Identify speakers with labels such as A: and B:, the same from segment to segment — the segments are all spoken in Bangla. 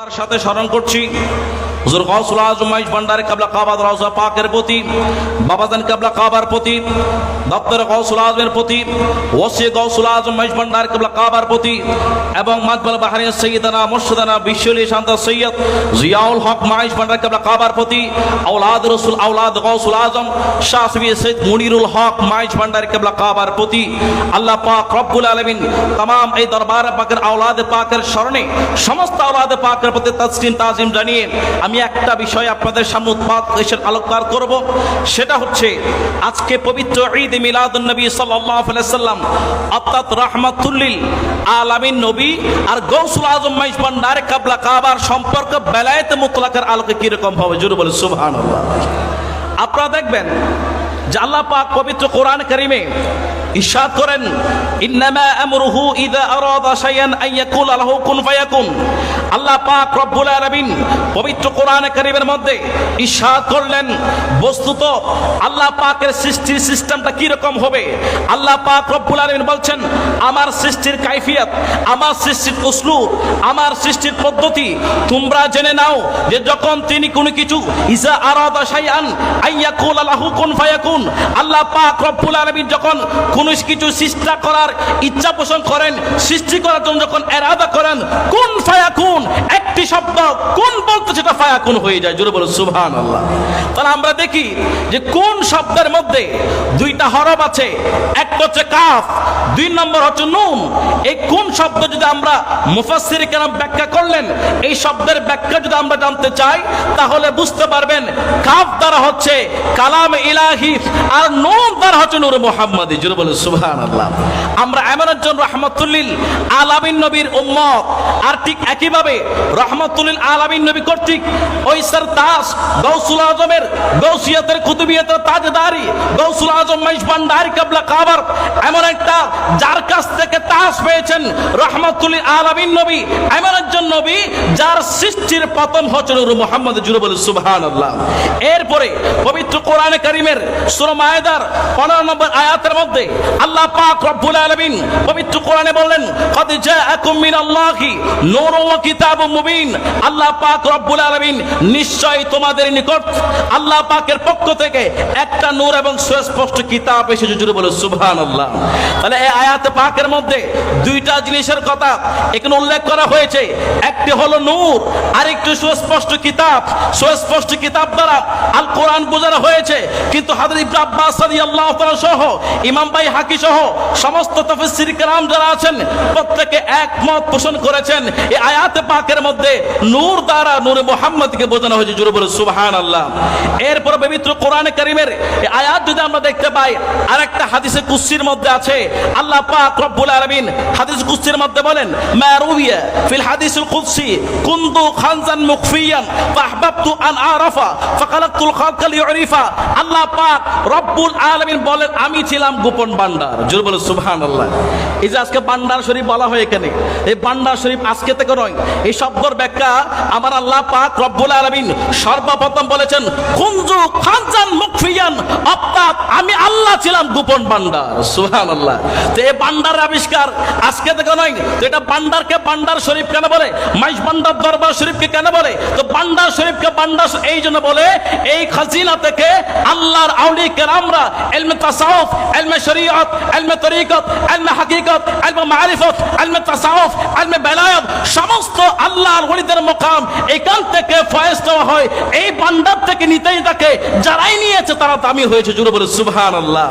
A: তার সাথে স্মরণ করছি হুজুর গাউসুল আজম মাইজ ভান্ডারী কিবলা কাবা রওজা পাকের প্রতি, বাবাজান কিবলা কাবার প্রতি, দপ্তর গাউসুল আজমের প্রতি, ওসি গাউসুল আজম মাইজ ভান্ডারী কিবলা কাবার প্রতি এবং মাতবাল বাহরিয়া সাইয়্যিদানা মুর্শিদানা বিশ্বলি শান্ত সৈয়দ জিয়াউল হক মাইজ ভান্ডারী কিবলা কাবার প্রতি, আওলাদ রাসূল আওলাদ গাউসুল আজম শাহ সুফি সৈয়দ মুনিরুল হক মাইজ ভান্ডারী কিবলা কাবার প্রতি আল্লাহ পাক রব্বুল আলামিন तमाम এই দরবার পাকের আওলাদ পাকের স্মরণে সমস্ত আওলাদ পাকের প্রতি তাসলিম তাজিম জানিয়ে আমি একটা বিষয় আপনাদের সামনে উৎপাদ এসে আলোকপাত করব। সেটা হচ্ছে আজকে পবিত্র ঈদ মিলাদুন নবী সাল্লাল্লাহু আলাইহি সাল্লাম অর্থাৎ রাহমাতুল লিল আলামিন নবী আর গাউসুল আজম মাইজ ভান্ডারী কিবলা কাবার সম্পর্ক বেলায়েত মুতলাকের আলোকে কি রকম হবে জোরে বলে সুবহানাল্লাহ। আপনারা দেখবেন যে আল্লাহ পাক পবিত্র কোরআন কারীমে ইরশাদ করেন ইন্নামা আমরুহু ইযা আরাদা শাইআন আন ইয়াকুলা লাহু কুন ফায়াকুন। আল্লাহ পাক রব্বুল আলামিন পবিত্র কোরআন কারীমের মধ্যে ইরশাদ করলেন বস্তুত আল্লাহ পাকের সৃষ্টির সিস্টেমটা কি রকম হবে। আল্লাহ পাক রব্বুল আলামিন বলছেন আমার সৃষ্টির কাইফিয়ত, আমার সৃষ্টির উসলুব, আমার সৃষ্টির পদ্ধতি তোমরা জেনে নাও যে যখন তিনি কোনো কিছু ইযা আরাদা শাইআন আন ইয়াকুলা লাহু কুন ফায়াকুন, আল্লাহ পাক রব্বুল আলামিন যখন কোন কিছু সৃষ্টি করার ইচ্ছা পোষণ করেন, সৃষ্টি করার জন্য যখন এরাদা করেন কুন ফায়াকুন, একটি শব্দ কোন বলতে সেটা ফায়াকুন হয়ে যায় জোরে বলো সুবহানাল্লাহ। তাহলে আমরা দেখি যে কোন শব্দের মধ্যে দুইটা হরফ আছে, একটা হচ্ছে কাফ, দুই নম্বর হচ্ছে নুন। এই কোন শব্দ যদি আমরা মুফাসসির কেরাম ব্যাখ্যা করলেন, এই শব্দের ব্যাখ্যা যদি আমরা জানতে চাই তাহলে বুঝতে পারবেন কাফ দ্বারা হচ্ছে কালাম ইলাহি আর নুন দ্বারা হচ্ছে নূর মুহাম্মাদি জোরে বলো সুবহানাল্লাহ। আমরা এমন একজন রাহমাতুল লিল আলামিন নবীর উম্মত, আর ঠিক একইভাবে রাহমাতুল লিল আলামিন নবী কর্তৃক ওই সরতাজ গাউসুল আজমের গাউসিয়াতের কুতুবিয়াতের তাজদারি গাউসুল আজম মাইজ ভান্ডারী কিবলা কাবার এমন একটা যার কাছ থেকে তাজ পেয়েছেন রাহমাতুল লিল আলামিন নবী, এমন একজন নবী যার সৃষ্টির প্রথম হচ্ছে নূর মুহাম্মদ জুড়ে বলে সুবহানাল্লাহ। এরপরে পবিত্র কোরআনে কারীমের সূরা মায়েদার 15 নম্বর আয়াতের মধ্যে আল্লাহ পাক রব্বুল আলামিন পবিত্র কোরআনে বলেন কদ জাআকুম মিনাল্লাহি নূরুন ওয়া কিতাবুম মুবিন। আল্লাহ পাক রব্বুল আলামিন নিশ্চয়ই তোমাদের নিকট আল্লাহ পাকের পক্ষ থেকে একটা নূর এবং সুস্পষ্ট কিতাব এসেছে জুড়ে বলে সুবহানাল্লাহ। তাহলে এই আয়াতে পাকের মধ্যে দুইটা জিনিসের কথা এখানে উল্লেখ করা হয়েছে, একটি হলো নূর আর একটি সুস্পষ্ট কিতাব। সুস্পষ্ট কিতাব দ্বারা আল কোরআন বোঝানো হয়েছে, কিন্তু হযরত ইবনে আব্বাস রাদিয়াল্লাহু তাআলা সহ ইমাম বাইহাকি সহ সমস্ত তাফসীর কেরাম যারা আছেন প্রত্যেকে একমত পোষণ করেছেন এই আয়াতে পাকের মধ্যে নূর দ্বারা নূরে মুহাম্মদকে বোঝানো হয়েছে জোরে বলে সুবহানাল্লাহ। এরপর পবিত্র কোরআনে কারীমের এই আয়াত যদি আমরা দেখতে পাই আরেকটা হাদিসে কুদসির মধ্যে আছে, আল্লাহ পাক রব্বুল আলামিন হাদিস কুদসির মধ্যে বলেন মা রুবিয়া ফিল হাদিসিল কুদসি কুনতু খানজান মুখফিয়ান ফাহবাবতু আন আরাফা ফাখালাকতুল খালকা লিউরিফা। আল্লাহ পাক রব্বুল আলামিন বলেন আমি ছিলাম গোপন ভান্ডার জোরে বলে সুবহানাল্লাহ। এই যে আজকে ভান্ডার শরীফ বলা হয় এখানে, এই ভান্ডার শরীফ আজকে থেকে নয়, এই শব্দের ব্যাখ্যা আমার আল্লাহ পাক রব্বুল আলামিন সর্বপ্রথম বলেছেন কুনতু খানজান মুখফিয়ান, অর্থাৎ আমি আল্লাহ ছিলাম গোপন ভান্ডার সুবহানাল্লাহ। তো এই ভান্ডারের আবিষ্কার আজকে থেকে নয়, তো এটা ভান্ডারকে ভান্ডার শরীফ কেন বলে, মাইজ ভান্ডার দরবার শরীফকে কেন বলে, তো ভান্ডার শরীফকে ভান্ডার এই জন্য বলে এই খাজিনা থেকে আল্লাহর আউলিয়া কেরামরা ইলমে তাসাউফ, ইলমে শরীয়ত, ইলমে তরিকত, ইলমে হাকিকত, ইলমে মারিফত, ইলমে তাসাউফ, ইলমে বেলায়েত সমস্ত আল্লাহর ওলিদের মাকাম এখান থেকে ফয়েজ দেওয়া হয়। এই ভান্ডার থেকে নিতেই থাকে, যারাই নিয়েছে তারা দামি হয়েছে জুড়ে বলে সুবহানাল্লাহ।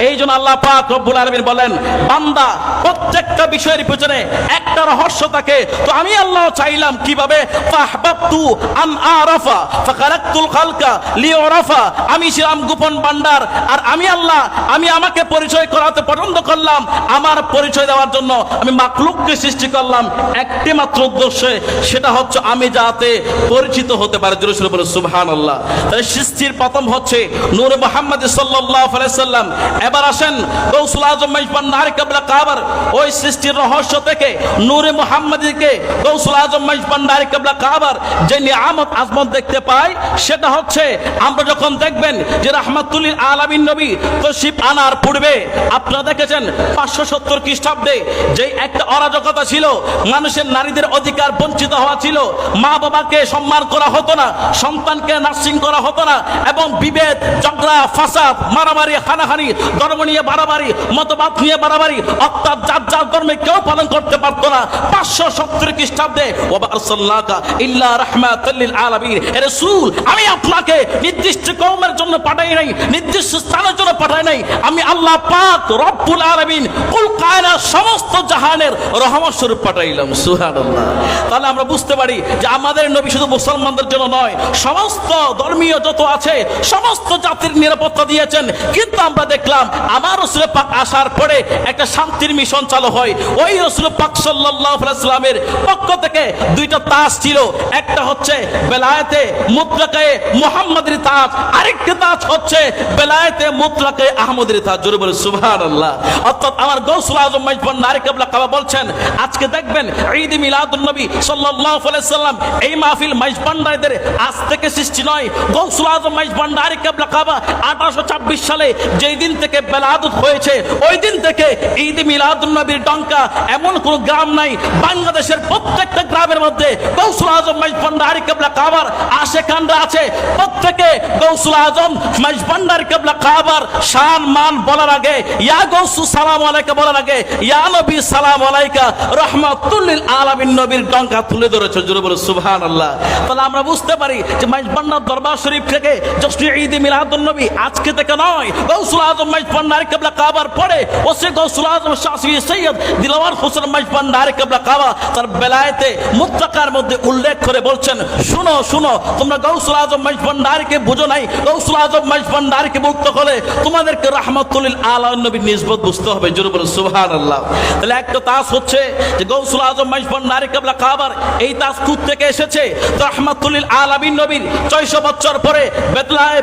A: এই জন্য আল্লাহ পাক রব্বুল আলামিন বলেন বান্দা প্রত্যেকটা বিষয়ের পিছনে একটা রহস্য থাকে, তো আমি আল্লাহ চাইলাম কিভাবে ফাহবাবতু আন আরাফা ফাখালাকতুল খালকা লিউরাফা, আমি ছিলাম গোপন ভান্ডার আর আমি আল্লাহ আমি আমাকে পরিচয় করাতে পছন্দ করলাম, আমার পরিচয় দেওয়ার জন্য আমি মাখলুককে সৃষ্টি করলাম একটি মাত্র উদ্দেশ্যে, সেটা হচ্ছে আমি যাতে পরিচিত হতে পারে জোরে জোরে বলে সুবহানাল্লাহ। তাই সৃষ্টির প্রথম হচ্ছে নূরে মুহাম্মদ সাল্লাল্লাহু আলাইহি সাল্লাম। এবার আসেন গাউসুল আজম মাইজ ভান্ডারী কিবলা কাবার ওই সৃষ্টির রহস্য থেকে নূরে মুহাম্মদীকে গাউসুল আজম মাইজ ভান্ডারী কিবলা কাবার যে নিয়ামত আজমত দেখতে পাই, সেটা হচ্ছে আমরা যখন দেখবেন যে রাহমাতুল লিল আলামিন নবী তশরিফ আনার পূর্বে আপনারা দেখেছেন 570 খ্রিস্টাব্দে যে একটা অরাজকতা ছিল, মানুষের নারীদের অধিকার বঞ্চিত হওয়া ছিল, মা বাবাকে সম্মান করা হতো না, সন্তানকে নার্সিং করা হতো না, এবং বিভেদ ঝগড়া ফাসাদ মারামারি হানাহানি ধর্ম নিয়ে বাড়াবাড়ি মতবাদ নিয়ে বাড়াবাড়ি অর্থাৎ যার যার ধর্মে কেউ পালন করতে পারতো না। 570 খ্রিস্টাব্দে ওয়া আরসালনাকা ইল্লা রাহমাতাল লিল আলামিন, হে রাসূল আমি আপনাকে নির্দিষ্ট কওমের জন্য পাঠাই নাই, নির্দিষ্ট স্থানের জন্য পাঠাই নাই, আমি আল্লাহ পাক রব্বুল আলামিন কুল কায়নাত সমস্ত জাহানের রহমত স্বরূপ পাঠাইলাম। সুবহানাল্লাহ। তাহলে আমরা বুঝতে পারি যে আমাদের নবী শুধু মুসলমানদের জন্য নয়, সমস্ত ধর্মীয় যত আছে সমস্ত জাতির নিরাপত্তা দিয়েছেন। কিন্তু আমরা দেখলাম আমার রাসূল পাক আসার পরে একটা শান্তির মিশন চালু হয়। ওই রাসূল পাক সাল্লাল্লাহু আলাইহি সাল্লামের পক্ষ থেকে দুইটা তাজ ছিল, একটা হচ্ছে বেলায়েতে মুতলাকে মুহাম্মাদের তাজ, আরেকটা তাজ হচ্ছে বেলায়েতে মুতলাকে আহমদের তাজ। জোরে বলে সুবহানাল্লাহ। অর্থাৎ আমার গৌসুল আজম মাইজ ভান্ডারী কিবলা কাবা বলছেন, আজকে দেখবেন ঈদ মিলাদুন নবী সাল্লাল্লাহু আলাইহি সাল্লাম এই মাহফিল মাইজ ভান্ডারীদের আজ থেকে সৃষ্টি নয়। গৌসুল আজম মাইজ ভান্ডারী কিবলা কাবা 1826 সালে যেই দিন থেকে বেলাদত হয়েছে, ওই দিন থেকে ঈদ মিলাদুন নবীর ডঙ্কা এমন কোন গ্রাম নাই, বাংলাদেশের প্রত্যেকটা গ্রামের মধ্যে গৌসুল আজম মাইজ ভান্ডারী কিবলা কাবার আশেখানরা আছে। প্রত্যেকে গৌসুল আজম মাইজ ভান্ডারী কিবলা কাবার শান মান বলার আগে ইয়া গৌসু সালাম আলাইকা বলার আগে ইয়া নবী সালাম আলাইকা রাহমাতুল লিল আলামিন নবীর ডঙ্কা তুলে ধরেছে। জোরে বলে সুবহানাল্লাহ। তাহলে আমরা বুঝতে পারি যে মাইজ ভান্ডার দরবার শরীফ থেকে জাস্ট ঈদ মিলাদুন নবী আজকে থেকে নয়, গৌসুল আজম মাইজ ভান্ডারী কিবলা কাবার পরে ওসে গৌসুল আজম শাফি সৈয়দ দিলওয়ার হোসেন মাইজ ভান্ডারী কিবলা কাবা তার বেলায়েতে মুতলাকার মধ্যে উল্লেখ করে বলছেন, শুনো শুনো তোমরা গৌসুল আজম মাইজ ভান্ডারীকে বুঝো নাই, গৌসুল আজম মাইজ ভান্ডারীকে মুক্ত করে তোমাদেরকে রাহমাতুল লিল আলামিন নবীর নিসবত বুঝতে হবে। জোরে বলে সুবহানাল্লাহ। তাহলে একটা তাজ হচ্ছে যে গৌসুল আজম মাইজ ভান্ডারী কিবলা কাবার এই তাজ কুত থেকে এসেছে, রাহমাতুল লিল আলামিন নবীর 600 বছর পরে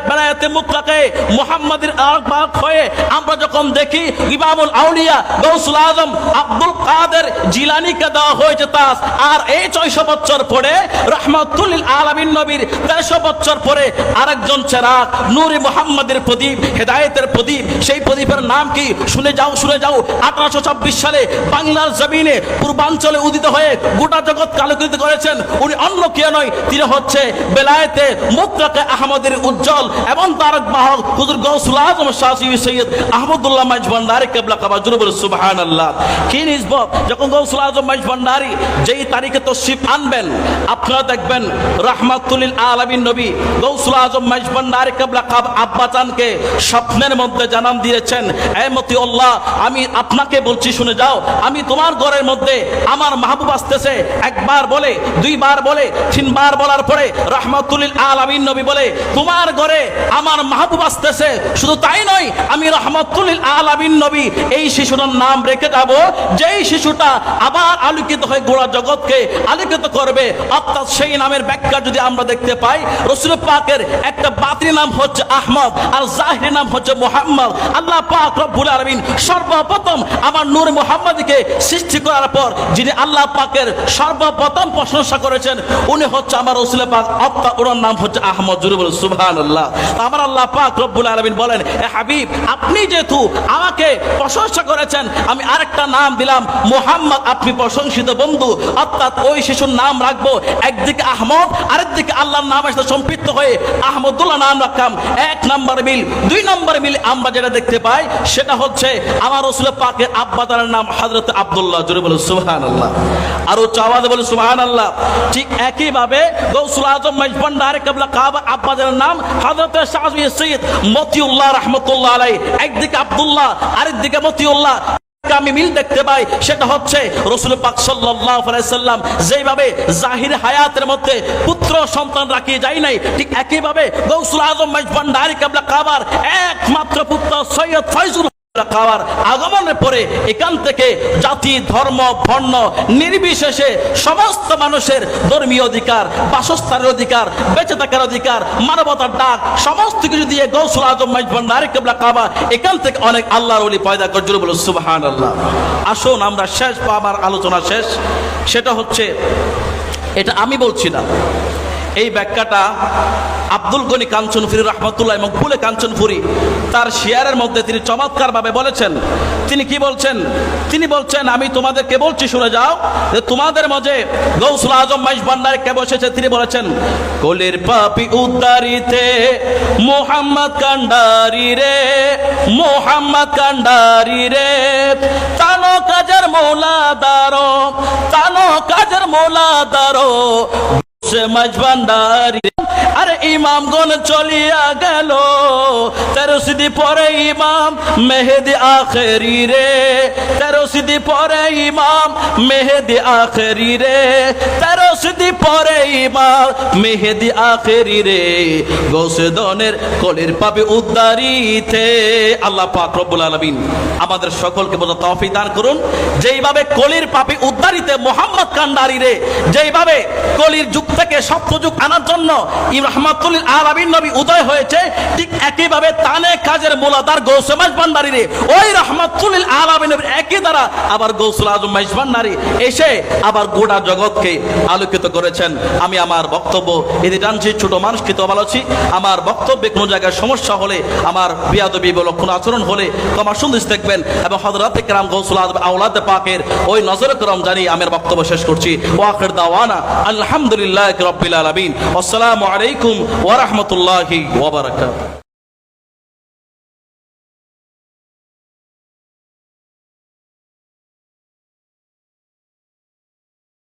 A: বেলায়েতে মুতলাকে মুহাম্মাদের আরবাক হয়ে আমরা যখন দেখি ইমামুল আউলিয়া গৌসুল আজম আব্দুল কাদের জিলানীকে দেওয়া হয়েছে তাজ, আর এই 600 বছর পরে রাহমাতুল লিল আলামিন নবীর 1300 বছর পরে আরেকজন চেরাগ নূরে মুহাম্মাদের প্রদীপ হেদায়েতের প্রদীপ, সেই প্রদীপের নাম কি শুনে যাও শুনে যাও। 1826 সালে বাংলার জমিনে পূর্বাঞ্চলে উদিত হয়ে গোটা জগৎ আলোকিত করেছেন, উনি অন্য কেউ নয়, তিনি হচ্ছে বেলায়েতে মুতলাকে আহমদের উজ্জ্বল এবং তারক বাহক হুজুর গৌসুল আজম শাফি সৈয়দ আহমদুল্লাহ মাইজ ভান্ডারী কিবলা কাবা। জোরে বলে সুবহানাল্লাহ। কি নিসবত যখন গৌসুল আজম মাইজ ভান্ডারী যেই তারিখে তশরিফ আনবেন, আপনারা দেখবেন রাহমাতুল লিল আলামিন নবী গৌসুল আজম মাইজ ভান্ডারী কিবলা কাবা আব্বাজানকে স্বপ্নের মধ্যে জানান দিয়েছেন, এ মতিউল্লাহ আমি আপনাকে বলছি শুনে যাও, আমি তোমার ঘরের মধ্যে আমার মাহবুব আসতেছে। একবার বলে, দুইবার বলে, তিনবার বলার পরে রাহমাতুল লিল আলামিন নবী বলে, তোমার ঘরে আমার মাহবুব আসতেছে। শুধু তাই নয়, আমি রাহমাতুল লিল আলামিন নবী এই শিশুটার নাম রেখে যাব, যেই শিশুটা আবার আলোকিত হয়ে গোড়া জগৎকে আলোকিত করবে। অর্থাৎ সেই নামের ব্যাখ্যা যদি আমরা দেখতে পাই, রাসূল পাকের একটা বাতিনি নাম হচ্ছে আহমদ আর জাহিরি নাম হচ্ছে মুহাম্মদ। আল্লাহ পাক রব্বুল আলামিন সর্বপ্রথম আমার নূর মুহাম্মদকে সৃষ্টি করার পর যিনি আল্লাহ পাকের সর্বপ্রথম প্রশংসা করেছেন উনি হচ্ছে আমার রাসূল পাক, অর্থাৎ ওনার নাম হচ্ছে আহমদ। জোরে বলুন সুবহানাল্লাহ। আমার আল্লাহ পাক রব্বুল আলামিন বলেন, এ হাবিব আপনি যেহেতু আমাকে প্রশংসা করেছেন, আমি আরেকটা নাম দিলাম মুহাম্মদ, আপনি প্রশংসিত বন্ধু। অর্থাৎ ওই শিশুর নাম রাখবো একদিকে আহমদ, আরেকদিকে আল্লাহর নামের সাথে সম্পৃক্ত হয়ে আহমদুল্লাহ নাম রাখলাম। এক নম্বর মিল। দুই নম্বর মিল আমরা যেটা দেখতে পাই সেটা হচ্ছে আমার রাসূল পাকের আব্বাজানের নাম হযরত আব্দুল্লাহ। জোরে বলুন সুবহানাল্লাহ। আর উচ্চ আওয়াজে বলুন সুবহানাল্লাহ। ঠিক একই ভাবে গৌসুল আজম মাইজ ভান্ডারী কিবলা কাবা আব্বাজানের নাম হযরত শাফি সৈয়দ মতিউল্লাহ রাহমাতুল্লাহ আলাইহি, একদিকে আব্দুল্লাহ আরেকদিকে মতিউল্লাহ। আমি মিল দেখতে পাই সেটা হচ্ছে রাসূল পাক সাল্লাল্লাহু আলাইহি সাল্লাম যেভাবে জাহির হায়াতের মধ্যে পুত্র সন্তান রাখিয়ে যায় নাই, ঠিক একই ভাবে গৌসুল আজম মাইজ ভান্ডারী কিবলা কাবার একমাত্র পুত্র সৈয়দ ফয়জুল কাবার আগমনের পরে এখান থেকে জাতি ধর্ম বর্ণ নির্বিশেষে সমস্ত মানুষের ধর্মীয় অধিকার, বাসস্থানের অধিকার, বেঁচে থাকার অধিকার, মানবতার ডাক সমস্ত কিছু দিয়ে গৌসুল আজম মাইজ ভান্ডারী কিবলা কাবা এখান থেকে অনেক আল্লাহর ওলি পয়দা করে। জোরে বলুন সুবহানাল্লাহ। আসুন আমরা শেষ আমার আলোচনা শেষ, সেটা হচ্ছে এটা আমি বলছি না, এই ব্যাখ্যাটা আব্দুল গনি কাঞ্চনপুরী রহমতুল্লাহ মকবুলে কাঞ্চনপুরী তার শিয়ারের মধ্যে তিনি চমৎকারভাবে বলেছেন। তিনি কি বলছেন? তিনি বলছেন, আমি তোমাদেরকে বলছি শুনে যাও, যে তোমাদের মাঝে গৌসুল আজম মাইজ ভান্ডারী কে বসেছে। তিনি বলেছেন, কলির পাপি উদ্ধারিতে মোহাম্মদ কান্ডারি রে, মোহাম্মদ কান্ডারি রে, তানো কাজের মৌলাদারো, তানো কাজের মৌলাদারো সে মাইজ ভান্ডারী। আরে ইমামগণ চলিয়া গেল, 13 সিদি পরে ইমাম মেহেদি আখেরি রে, 13 সিদি পরে ইমাম মেহেদি আখেরি রে, 13 সিদি পরে ইমাম মেহেদি আখেরি রে, গৌসে দনের কলির পাপি উদ্ধারিতে। আল্লাহ পাক রব্বুল আলামিন আমাদের সকলকে বোঝা তৌফিক দান করুন। যেইভাবে কলির পাপি উদ্ধারিতে মোহাম্মদ কান্ডারি রে, যেইভাবে কলির যুগ থেকে সপ্ত যুগ আনার জন্য রহমাতুল আলামিন নবী উদয় হয়েছে, ঠিক একইভাবে তানে কাজের মূলাধার গৌসে মাইজ ভান্ডারী রে, ওই রহমাতুল আলামিন নবীর একই দ্বারা আবার গৌসুল আজম মাইজ ভান্ডারী এসে আবার গোটা জগৎকে আলোকিত করেছেন। আমি আমার বক্তব্য এদি টানছি, ছোট মানুষকে তো বলছি, আমার বক্তব্যে কোনো জায়গায় সমস্যা হলে, আমার বিয়াদবি বিলক্ষণ আচরণ হলে ক্ষমা সুন্দর দেখবেন, এবং হযরত کرام গৌসুল আজম আওলাদ পাকের ওই নজর করম জানিয়ে আমার বক্তব্য শেষ করছি। ওয়া আখির দাওয়ানা আলহামদুলিল্লাহি রাব্বিল আলামিন। আসসালামু আলাইকুম ওয়া রাহমাতুল্লাহি ওয়া বারাকাতুহু।